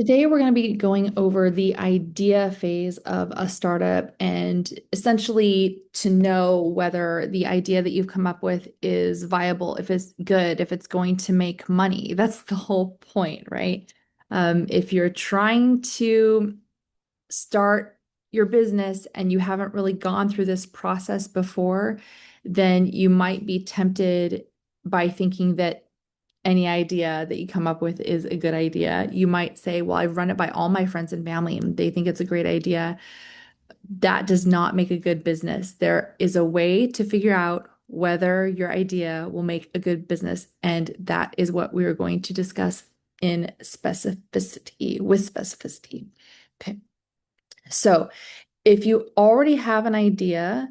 Today, we're going to be going over the idea phase of a startup and essentially to know whether the idea that you've come up with is viable, if it's good, if it's going to make money. That's the whole point, right? If you're trying to start your business and you haven't really gone through this process before, then you might be tempted by thinking that any idea that you come up with is a good idea. You might say, well, I've run it by all my friends and family and they think it's a great idea. That does not make a good business. There is a way to figure out whether your idea will make a good business. And that is what we are going to discuss in specificity, with specificity. Okay. So if you already have an idea,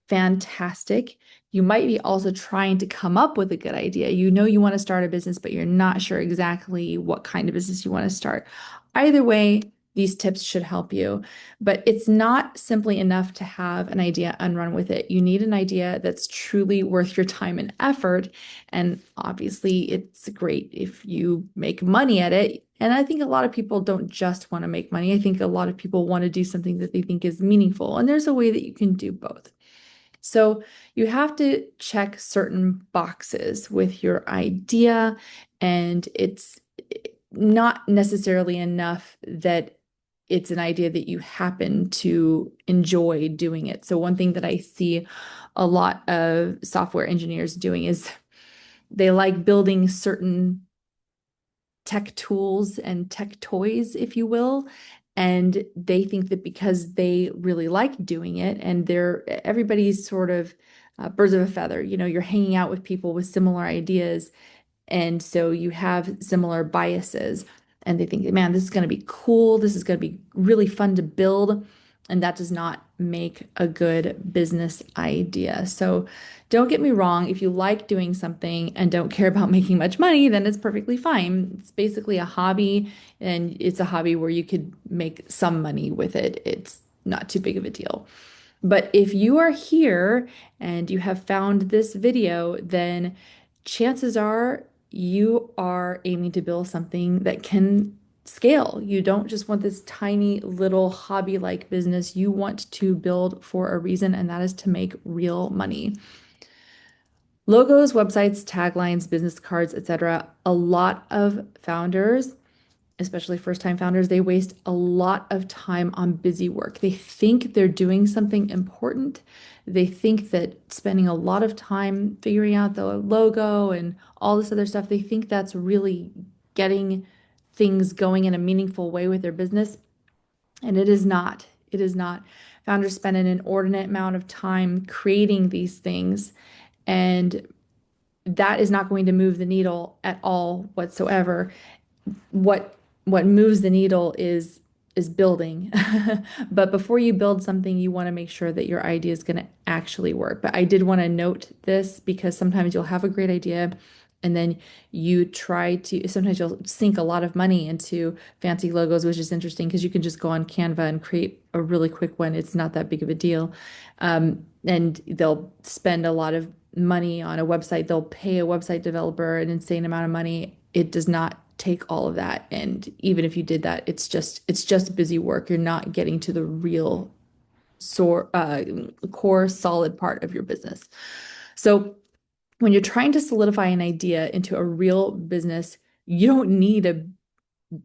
fantastic. You might be also trying to come up with a good idea. You know you want to start a business, but you're not sure exactly what kind of business you want to start. Either way, these tips should help you, but it's not simply enough to have an idea and run with it. You need an idea that's truly worth your time and effort. And obviously, it's great if you make money at it. And I think a lot of people don't just want to make money. I think a lot of people want to do something that they think is meaningful. And there's a way that you can do both. So you have to check certain boxes with your idea, and it's not necessarily enough that it's an idea that you happen to enjoy doing it. So one thing that I see a lot of software engineers doing is they like building certain tech tools and tech toys, if you will. And they think that because they really like doing it and everybody's sort of birds of a feather, you're hanging out with people with similar ideas. And so you have similar biases. And they think, man, this is going to be cool. This is going to be really fun to build. And that does not make a good business idea. So don't get me wrong. If you like doing something and don't care about making much money, then it's perfectly fine. It's basically a hobby, and it's a hobby where you could make some money with it. It's not too big of a deal. But if you are here and you have found this video, then chances are you are aiming to build something that can scale. You don't just want this tiny little hobby-like business. You want to build for a reason, and that is to make real money. Logos, websites, taglines, business cards, etc. A lot of founders, especially first-time founders, they waste a lot of time on busy work. They think they're doing something important. They think that spending a lot of time figuring out the logo and all this other stuff, they think that's really getting things going in a meaningful way with their business. And it is not. It is not. Founders spend an inordinate amount of time creating these things, and that is not going to move the needle at all whatsoever. What moves the needle is building. But before you build something, you want to make sure that your idea is going to actually work. But I did want to note this because sometimes you'll have a great idea and then sometimes you'll sink a lot of money into fancy logos, which is interesting because you can just go on Canva and create a really quick one. It's not that big of a deal. And they'll spend a lot of money on a website. They'll pay a website developer an insane amount of money. It does not take all of that. And even if you did that, it's just busy work. You're not getting to the real core solid part of your business. So when you're trying to solidify an idea into a real business, you don't need a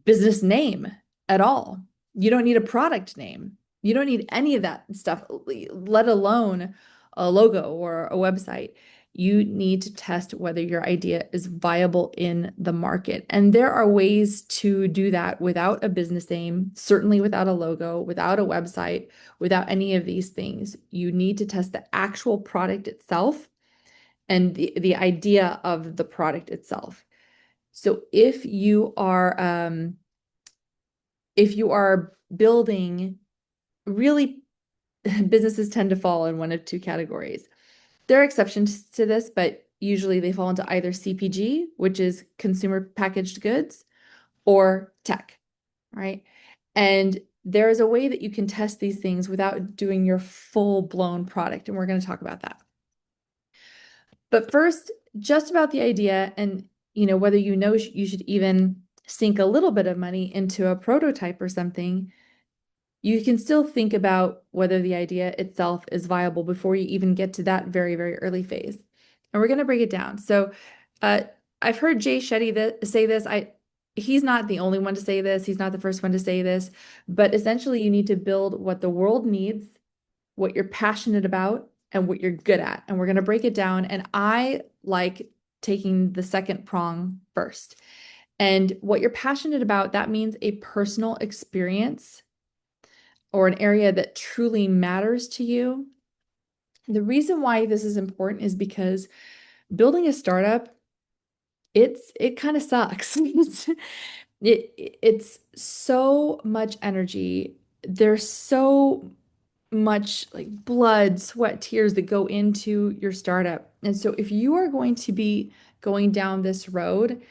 business name at all. You don't need a product name. You don't need any of that stuff, let alone a logo or a website. You need to test whether your idea is viable in the market. And there are ways to do that without a business name, certainly without a logo, without a website, without any of these things. You need to test the actual product itself and the idea of the product itself. So if you are building, really, businesses tend to fall in one of two categories. There are exceptions to this, but usually they fall into either CPG, which is consumer packaged goods, or tech, right? And there is a way that you can test these things without doing your full-blown product, and we're going to talk about that. But first, just about the idea and whether you should even sink a little bit of money into a prototype or something, you can still think about whether the idea itself is viable before you even get to that very, very early phase. And we're going to break it down. So, uh, I've heard Jay Shetty say this. He's not the only one to say this. He's not the first one to say this, but essentially you need to build what the world needs, what you're passionate about, and what you're good at. And we're going to break it down. And I like taking the second prong first. And what you're passionate about, that means a personal experience or an area that truly matters to you. The reason why this is important is because building a startup, it kind of sucks. It's so much energy. There's so much like blood, sweat, tears that go into your startup. And so if you are going to be going down this road,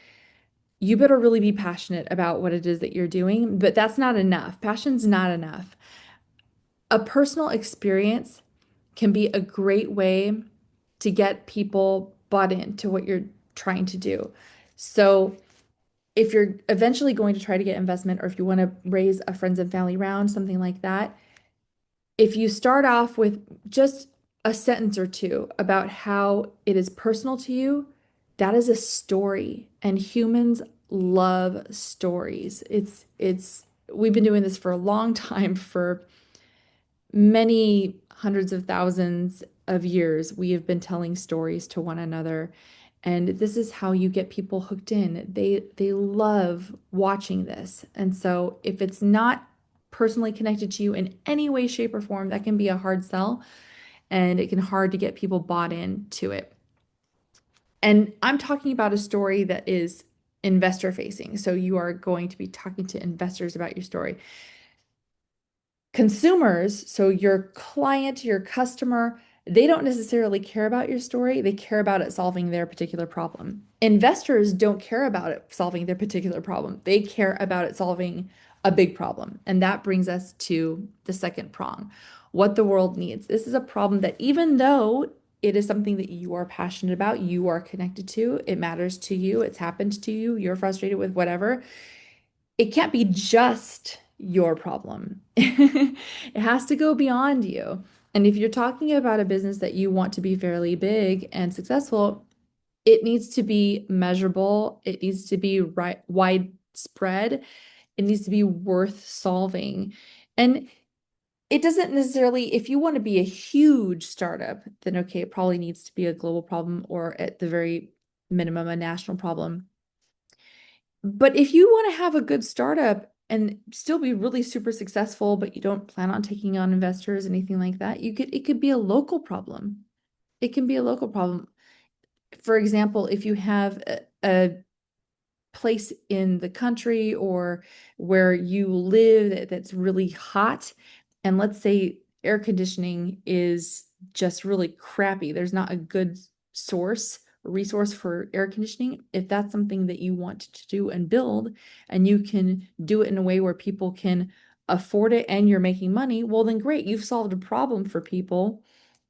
you better really be passionate about what it is that you're doing, but that's not enough. Passion's not enough. A personal experience can be a great way to get people bought into what you're trying to do. So, if you're eventually going to try to get investment, or if you want to raise a friends and family round, something like that, if you start off with just a sentence or two about how it is personal to you, that is a story, and humans love stories. We've been doing this for a long time, for many hundreds of thousands of years, we have been telling stories to one another. And this is how you get people hooked in. They love watching this. And so if it's not personally connected to you in any way, shape, or form, that can be a hard sell, and it can hard to get people bought into it. And I'm talking about a story that is investor facing. So you are going to be talking to investors about your story. Consumers, so your client, your customer, they don't necessarily care about your story. They care about it solving their particular problem. Investors don't care about it solving their particular problem. They care about it solving a big problem. And that brings us to the second prong, what the world needs. This is a problem that, even though it is something that you are passionate about, you are connected to, it matters to you, it's happened to you, you're frustrated with whatever, it can't be just your problem. It has to go beyond you. And if you're talking about a business that you want to be fairly big and successful, it needs to be measurable. It needs to be widespread. It needs to be worth solving. And it doesn't necessarily, if you want to be a huge startup, then okay, it probably needs to be a global problem, or at the very minimum, a national problem. But if you want to have a good startup and still be really super successful, but you don't plan on taking on investors, anything like that, it could be a local problem. It can be a local problem. For example, if you have a place in the country or where you live that's really hot, and let's say air conditioning is just really crappy, there's not a good resource for air conditioning. If that's something that you want to do and build, and you can do it in a way where people can afford it and you're making money, well, then great, you've solved a problem for people,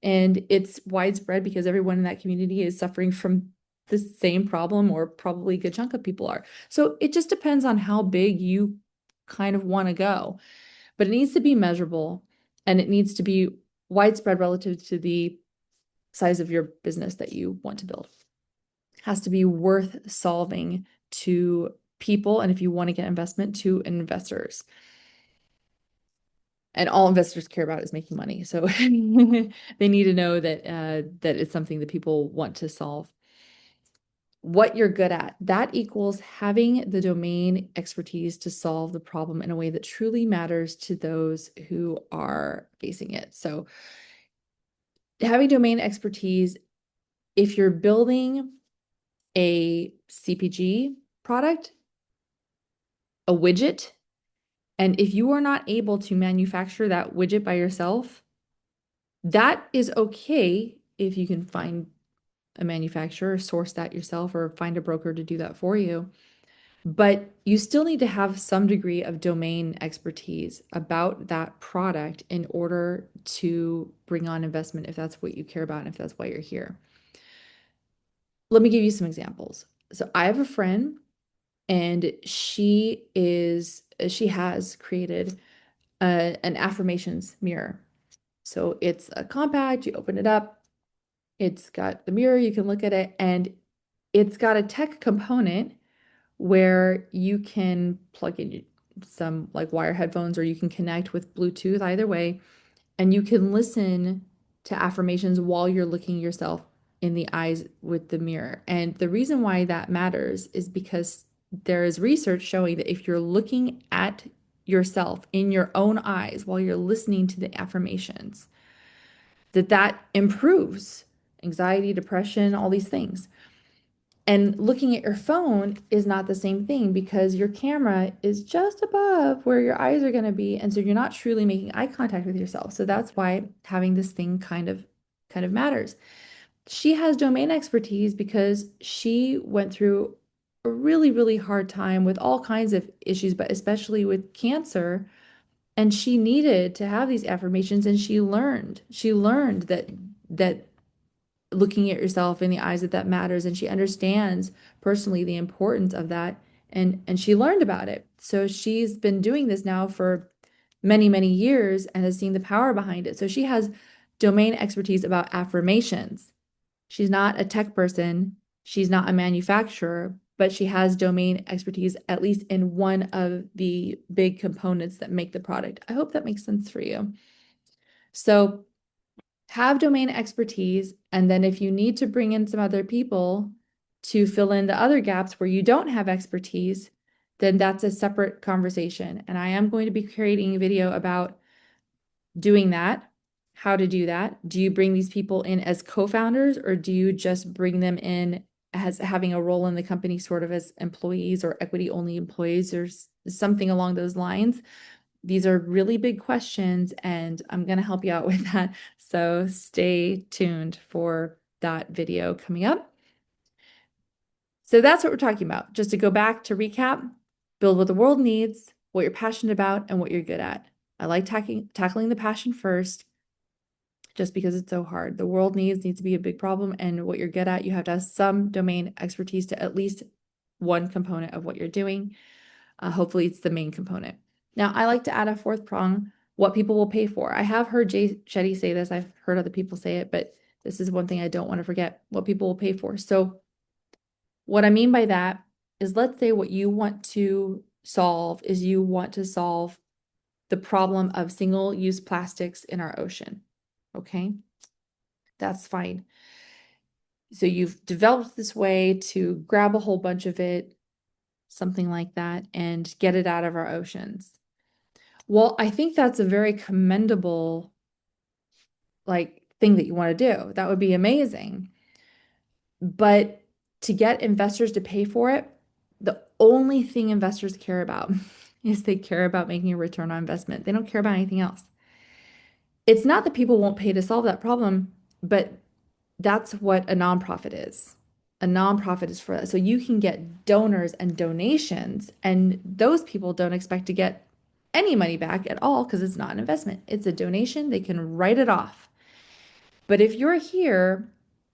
and it's widespread because everyone in that community is suffering from the same problem, or probably a good chunk of people are. So it just depends on how big you kind of want to go. But it needs to be measurable, and it needs to be widespread relative to the size of your business that you want to build. It has to be worth solving to people, and if you want to get investment, to investors. And all investors care about is making money. So they need to know that that it's something that people want to solve. What you're good at, that equals having the domain expertise to solve the problem in a way that truly matters to those who are facing it. So having domain expertise, if you're building a CPG product, a widget, and if you are not able to manufacture that widget by yourself, that is okay if you can find a manufacturer, source that yourself, or find a broker to do that for you. But you still need to have some degree of domain expertise about that product in order to bring on investment, if that's what you care about and if that's why you're here. Let me give you some examples. So I have a friend And she has created an affirmations mirror. So it's a compact, you open it up, it's got the mirror, you can look at it, and it's got a tech component where you can plug in some like wire headphones or you can connect with Bluetooth either way, and you can listen to affirmations while you're looking yourself in the eyes with the mirror. And the reason why that matters is because there is research showing that if you're looking at yourself in your own eyes while you're listening to the affirmations, that improves anxiety, depression, all these things. And looking at your phone is not the same thing because your camera is just above where your eyes are going to be. And so you're not truly making eye contact with yourself. So that's why having this thing kind of matters. She has domain expertise because she went through a really, really hard time with all kinds of issues, but especially with cancer. And she needed to have these affirmations and she learned that looking at yourself in the eyes that matters, and she understands personally the importance of that, and she learned about it. So she's been doing this now for many, many years and has seen the power behind it. So she has domain expertise about affirmations. She's not a tech person, she's not a manufacturer, but she has domain expertise at least in one of the big components that make the product. I hope that makes sense for you. So have domain expertise, and then if you need to bring in some other people to fill in the other gaps where you don't have expertise, then that's a separate conversation. And I am going to be creating a video about doing that, how to do that. Do you bring these people in as co-founders, or do you just bring them in as having a role in the company, sort of as employees or equity only employees or something along those lines? These are really big questions, and I'm going to help you out with that. So stay tuned for that video coming up. So that's what we're talking about. Just to go back to recap, build what the world needs, what you're passionate about, and what you're good at. I like tackling the passion first just because it's so hard. The world needs to be a big problem, and what you're good at, you have to have some domain expertise to at least one component of what you're doing. Hopefully it's the main component. Now, I like to add a fourth prong, what people will pay for. I have heard Jay Shetty say this. I've heard other people say it, but this is one thing I don't want to forget, what people will pay for. So what I mean by that is, let's say what you want to solve is you want to solve the problem of single-use plastics in our ocean. Okay, that's fine. So you've developed this way to grab a whole bunch of it, something like that, and get it out of our oceans. Well, I think that's a very commendable thing that you want to do. That would be amazing. But to get investors to pay for it, the only thing investors care about is they care about making a return on investment. They don't care about anything else. It's not that people won't pay to solve that problem, but that's what a nonprofit is. A nonprofit is for that. So you can get donors and donations, and those people don't expect to get any money back at all because it's not an investment. It's a donation. They can write it off. But if you're here,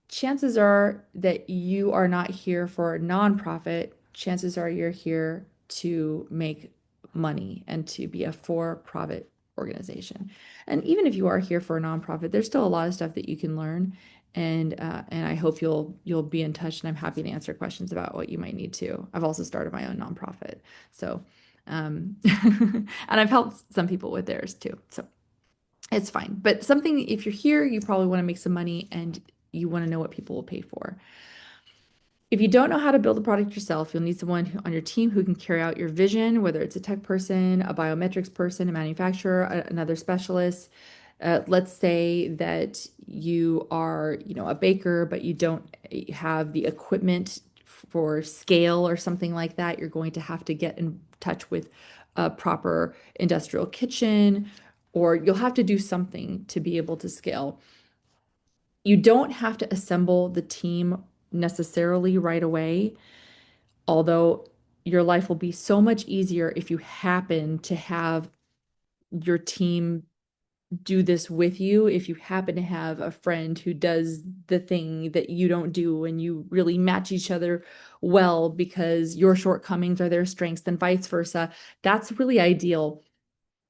chances are that you are not here for a nonprofit. Chances are you're here to make money and to be a for-profit organization. And even if you are here for a nonprofit, there's still a lot of stuff that you can learn. And I hope you'll be in touch, and I'm happy to answer questions about what you might need to. I've also started my own nonprofit. So and I've helped some people with theirs too. So it's fine. But something, if you're here, you probably want to make some money and you want to know what people will pay for. If you don't know how to build a product yourself, you'll need someone on your team who can carry out your vision, whether it's a tech person, a biometrics person, a manufacturer, another specialist. Let's say that you are, a baker, but you don't have the equipment for scale or something like that. You're going to have to get in touch with a proper industrial kitchen, or you'll have to do something to be able to scale. You don't have to assemble the team necessarily right away, although your life will be so much easier if you happen to have your team do this with you if you happen to have a friend who does the thing that you don't do and you really match each other well because your shortcomings are their strengths and vice versa. That's really ideal.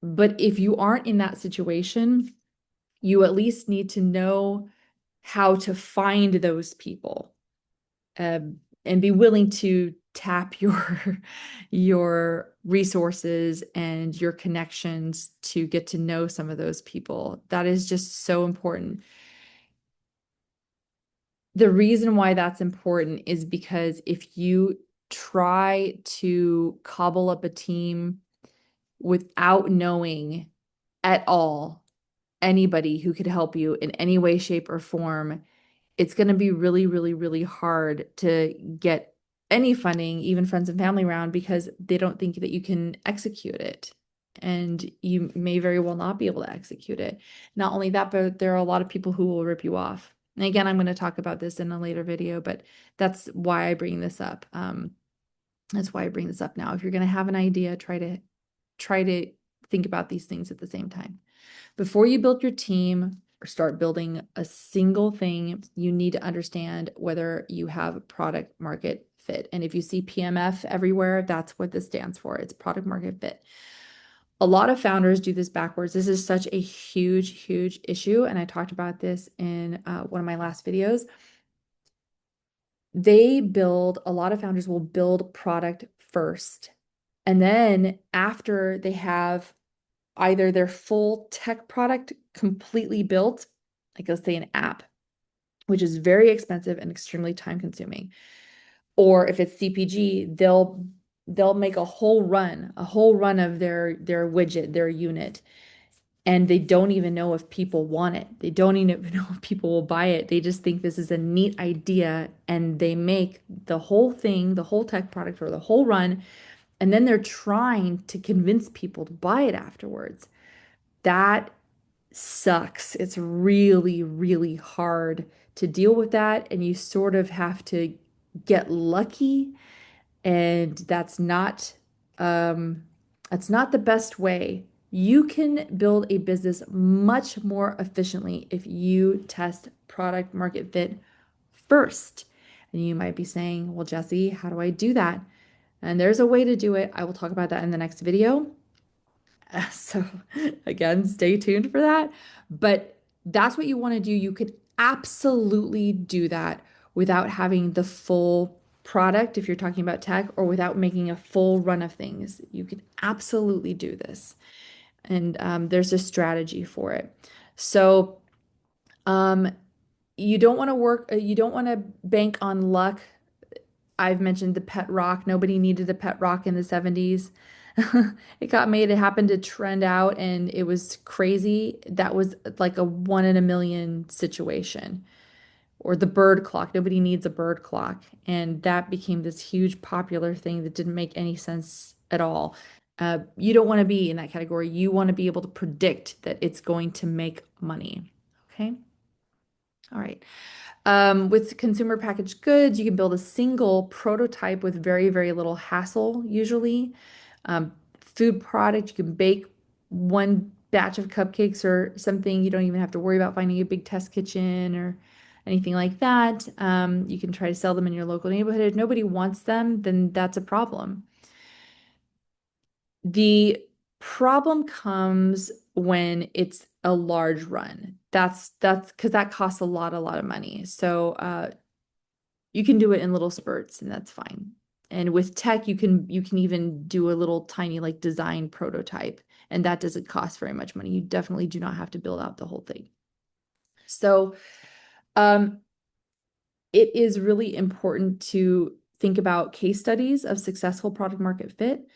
But if you aren't in that situation, you at least need to know how to find those people, and be willing to tap your resources and your connections to get to know some of those people. That is just so important. The reason why that's important is because if you try to cobble up a team without knowing at all anybody who could help you in any way, shape, or form, it's going to be really, really, really hard to get any funding, even friends and family around, because they don't think that you can execute it. And you may very well not be able to execute it. Not only that, but there are a lot of people who will rip you off. And again, I'm going to talk about this in a later video, but that's why I bring this up. That's why I bring this up now. If you're going to have an idea, try to think about these things at the same time. Before you build your team or start building a single thing, you need to understand whether you have product market fit. And if you see PMF everywhere, that's what this stands for. It's product market fit. A lot of founders do this backwards. This is such a huge, huge issue. And I talked about this in one of my last videos. A lot of founders will build product first. And then after they have either their full tech product completely built, like let's say an app, which is very expensive and extremely time consuming, or if it's CPG, they'll make a whole run of their widget, their unit, and they don't even know if people want it. They don't even know if people will buy it. They just think this is a neat idea, and they make the whole thing, the whole tech product or the whole run, and then they're trying to convince people to buy it afterwards. That sucks. It's really, really hard to deal with that. And you sort of have to get lucky. And that's not the best way. You can build a business much more efficiently if you test product market fit first. And you might be saying, well, Jesse, how do I do that? And there's a way to do it. I will talk about that in the next video. So again, stay tuned for that. But that's what you want to do. You could absolutely do that without having the full product if you're talking about tech, or without making a full run of things. You could absolutely do this. And there's a strategy for it. So um, you don't want to bank on luck. I've mentioned the pet rock. Nobody needed a pet rock in the 70s. It got made, it happened to trend out and it was crazy. That was like a one in a million situation. Or the bird clock. Nobody needs a bird clock. And that became this huge popular thing that didn't make any sense at all. You don't want to be in that category. You want to be able to predict that it's going to make money. Okay. All right. With consumer packaged goods, you can build a single prototype with very, very little hassle, usually. Food product, you can bake one batch of cupcakes or something. You don't even have to worry about finding a big test kitchen or anything like that. You can try to sell them in your local neighborhood. If nobody wants them, then that's a problem. The problem comes when it's a large run. That's because that costs a lot of money. So you can do it in little spurts, and that's fine. And with tech, you can even do a little tiny like design prototype, and that doesn't cost very much money. You definitely do not have to build out the whole thing. So um, it is really important to think about case studies of successful product market fit,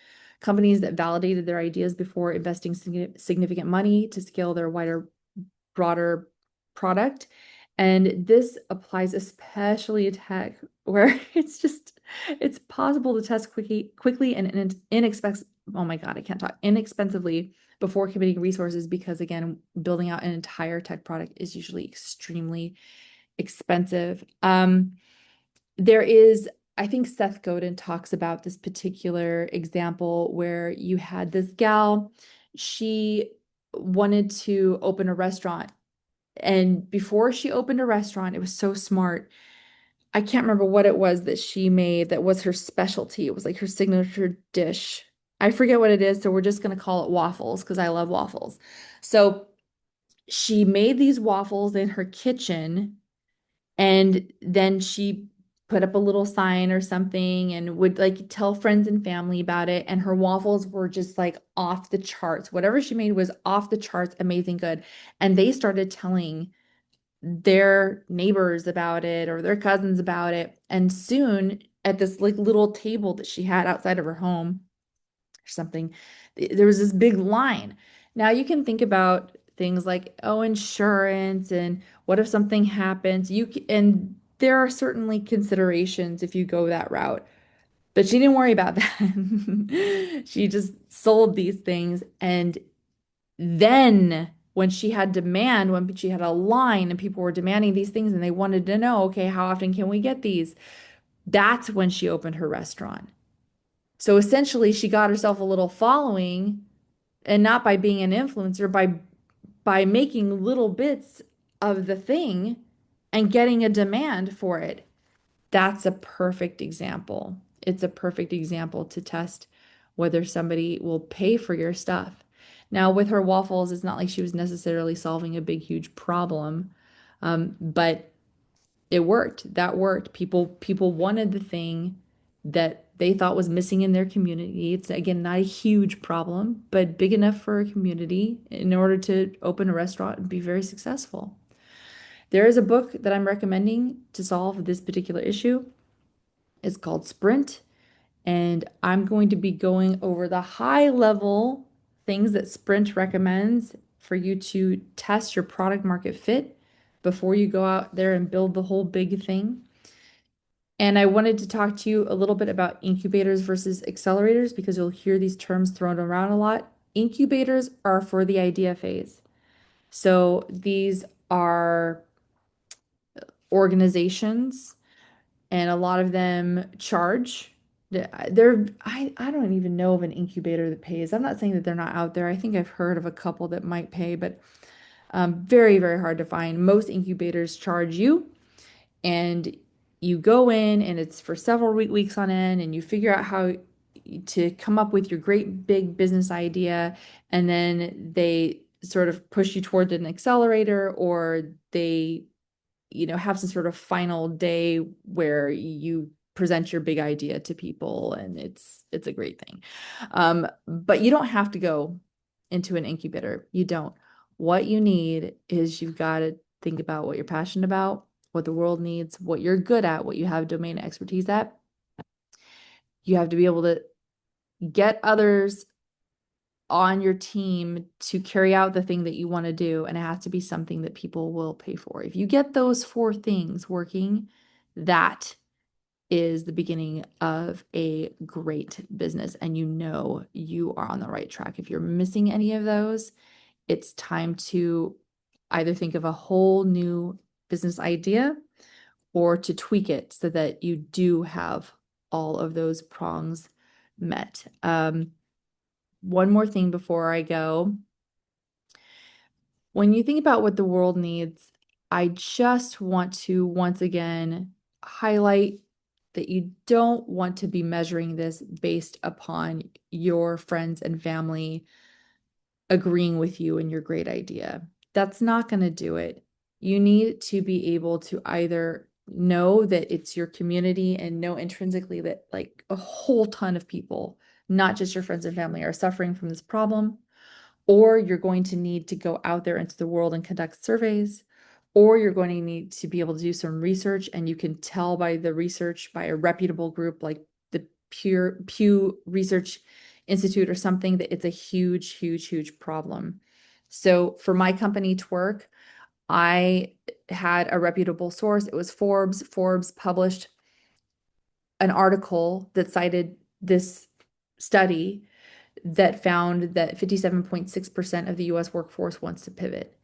companies that validated their ideas before investing significant money to scale their broader product. And this applies especially to tech, where it's possible to test quickly and inexpensive. Oh my God, I can't talk. Inexpensively before committing resources, because again, building out an entire tech product is usually extremely expensive. There is, I think Seth Godin talks about this particular example where you had this gal, she wanted to open a restaurant. And before she opened a restaurant, it was so smart. I can't remember what it was that she made that was her specialty. It was like her signature dish. I forget what it is, so we're just going to call it waffles because I love waffles. So she made these waffles in her kitchen, and then she put up a little sign or something and would like tell friends and family about it. And her waffles were just like off the charts. Whatever she made was off the charts, amazing good. And they started telling their neighbors about it or their cousins about it. And soon at this like little table that she had outside of her home or something, there was this big line. Now you can think about things like, oh, insurance and what if something happens? And there are certainly considerations if you go that route. But she didn't worry about that. She just sold these things. And then when she had demand, when she had a line and people were demanding these things and they wanted to know, okay, how often can we get these? That's when she opened her restaurant. So essentially, she got herself a little following, and not by being an influencer, by making little bits of the thing and getting a demand for it. That's a perfect example. It's a perfect example to test whether somebody will pay for your stuff. Now, with her waffles, it's not like she was necessarily solving a big, huge problem, but it worked. That worked. People wanted the thing that they thought was missing in their community. It's again not a huge problem, but big enough for a community in order to open a restaurant and be very successful. There is a book that I'm recommending to solve this particular issue. It's called Sprint, and I'm going to be going over the high level things that Sprint recommends for you to test your product market fit before you go out there and build the whole big thing. And I wanted to talk to you a little bit about incubators versus accelerators because you'll hear these terms thrown around a lot. Incubators are for the idea phase. So these are organizations, and a lot of them charge. I don't even know of an incubator that pays. I'm not saying that they're not out there. I think I've heard of a couple that might pay, but very, very hard to find. Most incubators charge you, and you go in, and it's for several weeks on end, and you figure out how to come up with your great big business idea, and then they sort of push you toward an accelerator, or they have some sort of final day where you present your big idea to people, and it's a great thing. But you don't have to go into an incubator. You don't. What you need is you've got to think about what you're passionate about, what the world needs, what you're good at, what you have domain expertise at. You have to be able to get others on your team to carry out the thing that you want to do, and it has to be something that people will pay for. If you get those four things working, that is the beginning of a great business, and you are on the right track. If you're missing any of those, it's time to either think of a whole new business idea or to tweak it so that you do have all of those prongs met. One more thing before I go. When you think about what the world needs, I just want to once again highlight that you don't want to be measuring this based upon your friends and family agreeing with you and your great idea. That's not going to do it. You need to be able to either know that it's your community and know intrinsically that like a whole ton of people, not just your friends and family, are suffering from this problem, or you're going to need to go out there into the world and conduct surveys, or you're going to need to be able to do some research, and you can tell by the research by a reputable group like the Pew Research Institute or something that it's a huge, huge, huge problem. So for my company to work, I had a reputable source. It was Forbes. Forbes published an article that cited this study that found that 57.6% of the US workforce wants to pivot.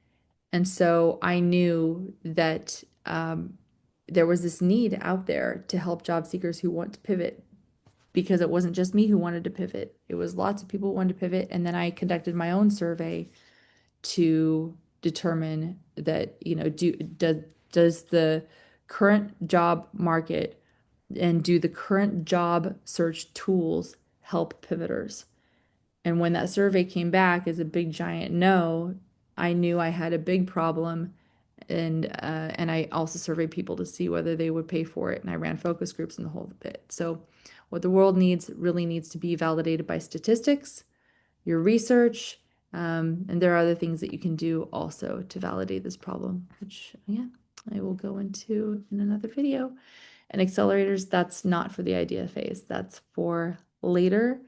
And so I knew that there was this need out there to help job seekers who want to pivot, because it wasn't just me who wanted to pivot. It was lots of people who wanted to pivot. And then I conducted my own survey to determine that, does the current job market and do the current job search tools help pivoters? And when that survey came back as a big giant no, I knew I had a big problem. And I also surveyed people to see whether they would pay for it. And I ran focus groups and the whole bit. So what the world needs really needs to be validated by statistics, your research, and there are other things that you can do also to validate this problem, which, yeah, I will go into in another video. And accelerators, that's not for the idea phase. That's for later.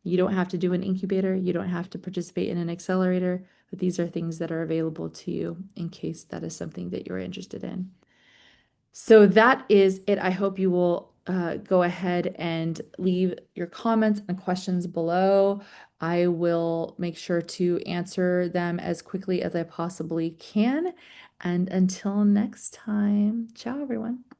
You don't have to do an incubator. You don't have to participate in an accelerator, but these are things that are available to you in case that is something that you're interested in. So that is it. I hope you will go ahead and leave your comments and questions below. I will make sure to answer them as quickly as I possibly can. And until next time, ciao, everyone.